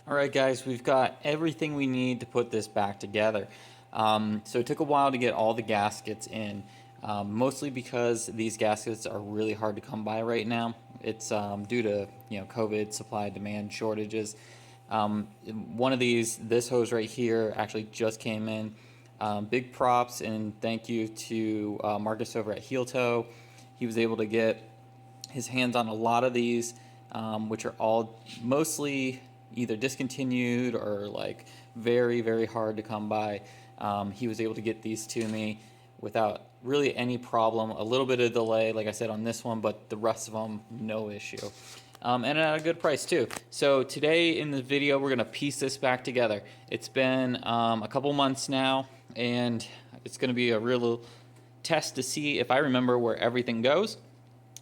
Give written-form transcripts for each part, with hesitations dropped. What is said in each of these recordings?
All right, guys, we've got everything we need to put this back together. So it took a while to get all the gaskets in, mostly because these gaskets are really hard to come by right now. It's due to COVID supply demand shortages. One of this hose right here actually just came in. Big props and thank you to Marcus over at Heel Toe. He was able to get his hands on a lot of these, which are all mostly either discontinued or like very hard to come by. He was able to get these to me without really any problem. A little bit of delay, like I said, on this one, but the rest of them, no issue. And at a good price too. So today in the video, we're gonna piece this back together. It's been a couple months now, and it's gonna be a real test to see if I remember where everything goes.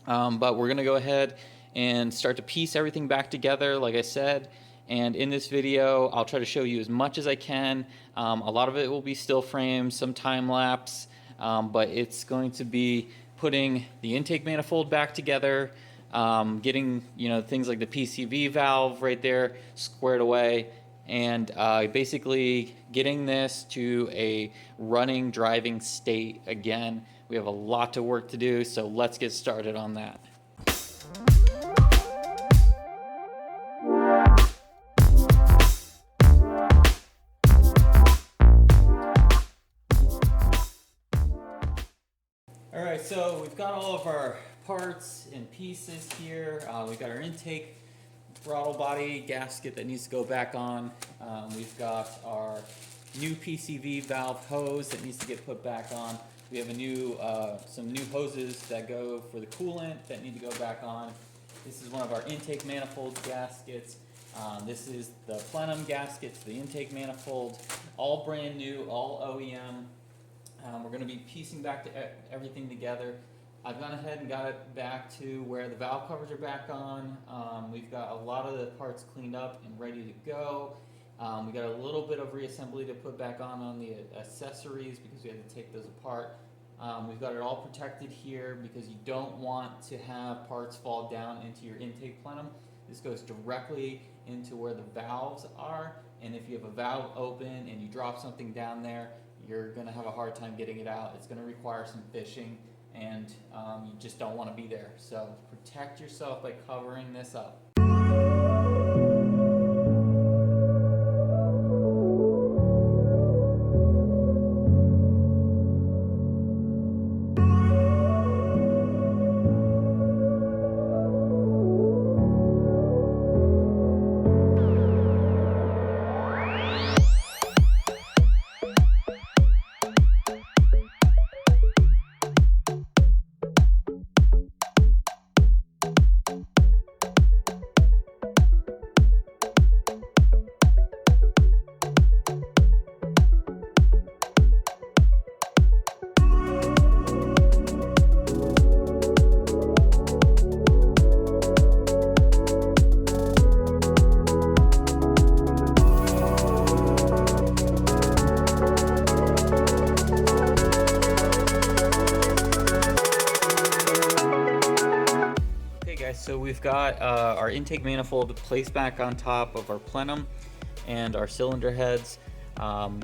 But we're gonna go ahead and start to piece everything back together, like I said. And in this video, I'll try to show you as much as I can. A lot of it will be still frames, some time lapse, but it's going to be putting the intake manifold back together, getting things like the PCV valve right there squared away, and basically getting this to a running, driving state again. We have a lot of work to do, so let's get started on that. All right, so we've got all of our parts and pieces here. We've got our intake throttle body gasket that needs to go back on. We've got our new PCV valve hose that needs to get put back on. We have some new hoses that go for the coolant that need to go back on. This is one of our intake manifold gaskets. This is the plenum gasket to the intake manifold. All brand new, all OEM. We're going to be piecing back everything together. I've gone ahead and got it back to where the valve covers are back on. We've got a lot of the parts cleaned up and ready to go. We got a little bit of reassembly to put back on the accessories because we had to take those apart. We've got it all protected here because you don't want to have parts fall down into your intake plenum. This goes directly into where the valves are, and if you have a valve open and you drop something down there, you're going to have a hard time getting it out. It's going to require some fishing, and you just don't want to be there. So protect yourself by covering this up. So we've got our intake manifold placed back on top of our plenum and our cylinder heads.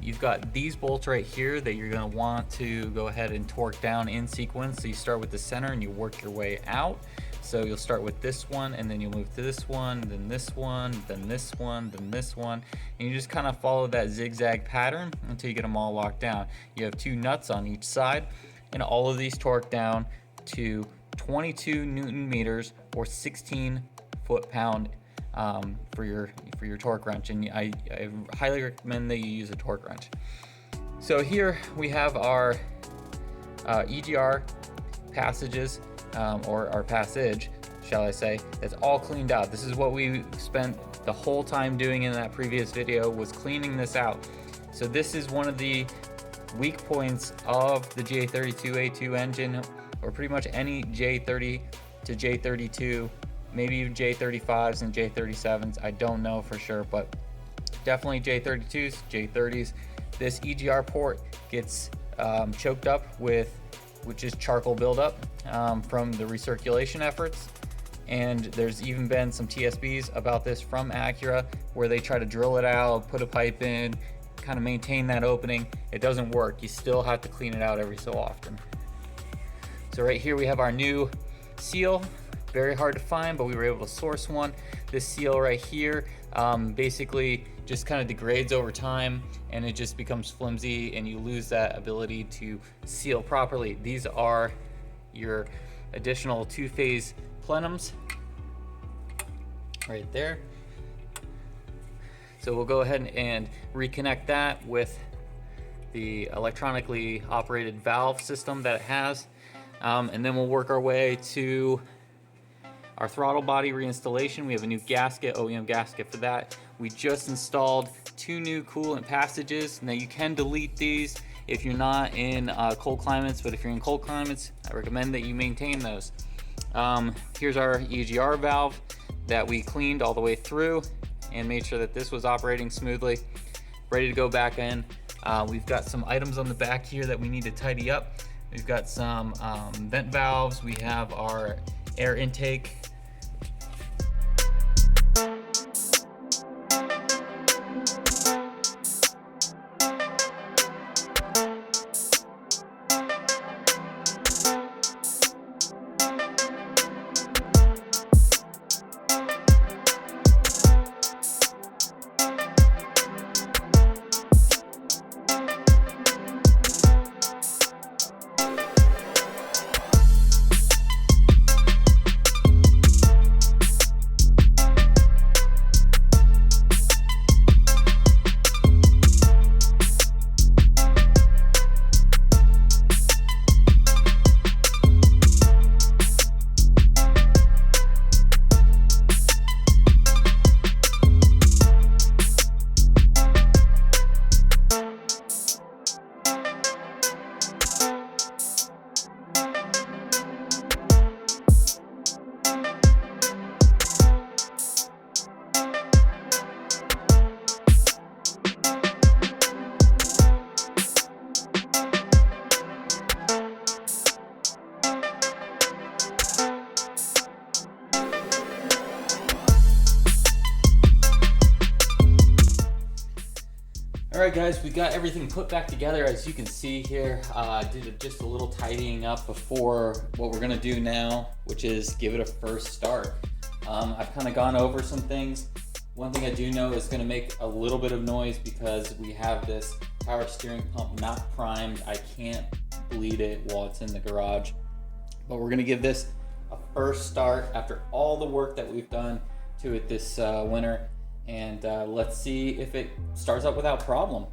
You've got these bolts right here that you're going to want to go ahead and torque down in sequence. So you start with the center and you work your way out. So you'll start with this one, and then you'll move to this one, then this one, then this one, then this one, and you just kind of follow that zigzag pattern until you get them all locked down. You have 2 nuts on each side, and all of these torque down to 22 Newton meters or 16 foot-pound for your torque wrench, and I highly recommend that you use a torque wrench. So here we have our EGR passages, or our passage, shall I say, that's all cleaned out. This is what we spent the whole time doing in that previous video, was cleaning this out. So this is one of the weak points of the J32A2 engine, or pretty much any J30 to J32, maybe even J35s and J37s. I don't know for sure, but definitely J32s, J30s. This EGR port gets choked up with, which is charcoal buildup from the recirculation efforts. And there's even been some TSBs about this from Acura where they try to drill it out, put a pipe in, kind of maintain that opening. It doesn't work. You still have to clean it out every so often. So right here we have our new seal. Very hard to find, but we were able to source one. This seal right here basically just kind of degrades over time and it just becomes flimsy and you lose that ability to seal properly. These are your additional two-phase plenums right there. So we'll go ahead and reconnect that with the electronically operated valve system that it has. And then we'll work our way to our throttle body reinstallation. We have a new gasket, OEM gasket for that. We just installed 2 new coolant passages. Now you can delete these if you're not in cold climates, but if you're in cold climates, I recommend that you maintain those. Here's our EGR valve that we cleaned all the way through and made sure that this was operating smoothly. Ready to go back in. We've got some items on the back here that we need to tidy up. We've got some vent valves. We have our air intake. Alright guys, we got everything put back together as you can see here. Did just a little tidying up before what we're gonna do now, which is give it a first start. I've kind of gone over some things. One thing I do know is gonna make a little bit of noise because we have this power steering pump not primed. I can't bleed it while it's in the garage. But we're gonna give this a first start after all the work that we've done to it this winter. And let's see if it starts up without problem.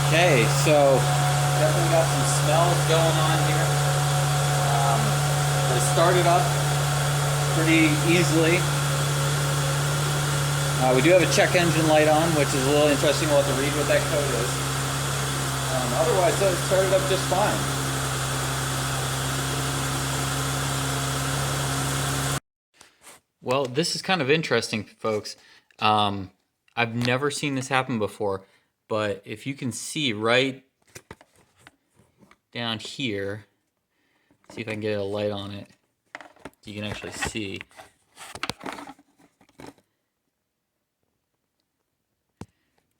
Okay, so definitely got some smells going on here. But it started up pretty easily. We do have a check engine light on, which is a little interesting. We'll have to read what that code is. Otherwise, it started up just fine. Well, this is kind of interesting, folks. I've never seen this happen before. But if you can see right down here, See if I can get a light on it so you can actually see.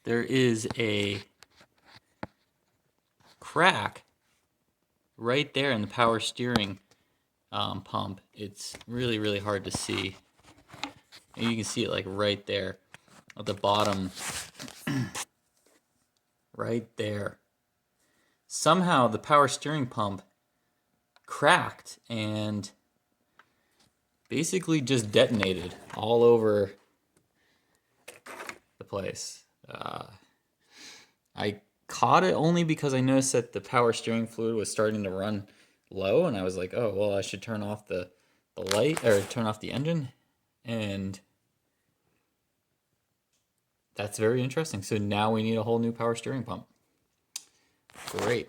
There is a crack right there in the power steering pump. It's really, really hard to see. And you can see it like right there at the bottom. Right there. Somehow the power steering pump cracked and basically just detonated all over the place. I caught it only because I noticed that the power steering fluid was starting to run low, and I was like, oh, well, I should turn off the light, or turn off the engine, and that's very interesting. So now we need a whole new power steering pump. Great.